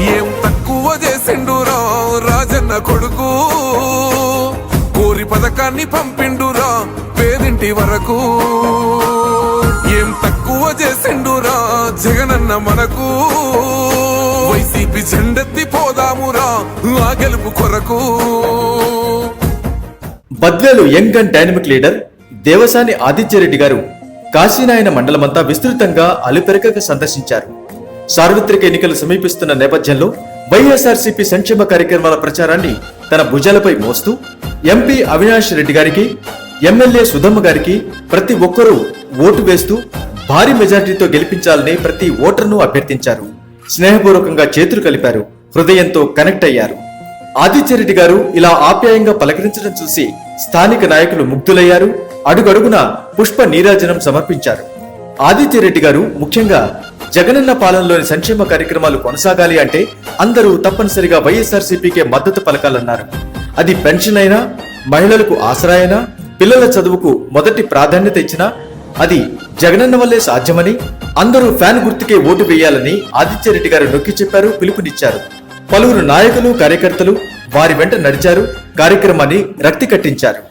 ఏం తక్కువ చేసిండురా రాజన్న కొడుకు, కోరి పథకాన్ని పంపిండురా పేదింటి వరకు. ఏం తక్కువ చేసిండురా జగనన్న మనకు, వైసీపీ జెండెత్తి పోదామురా ఆ గెలుపు కొరకు. Badvel young and dynamic leader Devasani Aditya Reddy గారు కాశీనాయన మండలమంతా విస్తృతంగా అలుపెరగక సందర్శించారు. సార్వత్రిక ఎన్నికలు సమీపిస్తున్న నేపథ్యంలో వైఎస్ఆర్సీపీ సంక్షేమ కార్యక్రమాల ప్రచారాన్ని తన భుజాలపై మోస్తూ ఎంపీ అవినాష్ రెడ్డి గారికి, ఎమ్మెల్యే సుధమ్మ గారికి ప్రతి ఒక్కరూ ఓటు వేస్తూ భారీ మెజార్టీతో గెలిపించాలని ప్రతి ఓటర్ను అభ్యర్థించారు. స్నేహపూర్వకంగా చేతులు కలిపారు, హృదయంతో కనెక్ట్ అయ్యారు. ఆదిత్యరెడ్డి గారు ఇలా ఆప్యాయంగా పలకరించడం చూసి స్థానిక నాయకులు ముగ్ధులయ్యారు. అడుగడుగున పుష్ప నీరాజనం సమర్పించారు. ఆదిత్యరెడ్డి గారు ముఖ్యంగా జగనన్న పాలనలోని సంక్షేమ కార్యక్రమాలు కొనసాగాలి అంటే అందరూ తప్పనిసరిగా వైఎస్ఆర్సీపీకే మద్దతు పలకాలన్నారు. అది పెన్షన్ అయినా, మహిళలకు ఆసరా అయినా, పిల్లల చదువుకు మొదటి ప్రాధాన్యత ఇచ్చినా అది జగనన్న వల్లే సాధ్యమని, అందరూ ఫ్యాన్ గుర్తుకే ఓటు వేయాలని ఆదిత్యరెడ్డి గారు నొక్కి చెప్పారు, పిలుపునిచ్చారు. పలువురు నాయకులు, కార్యకర్తలు వారి వెంట నడిచారు, కార్యక్రమాన్ని రక్తి కట్టించారు.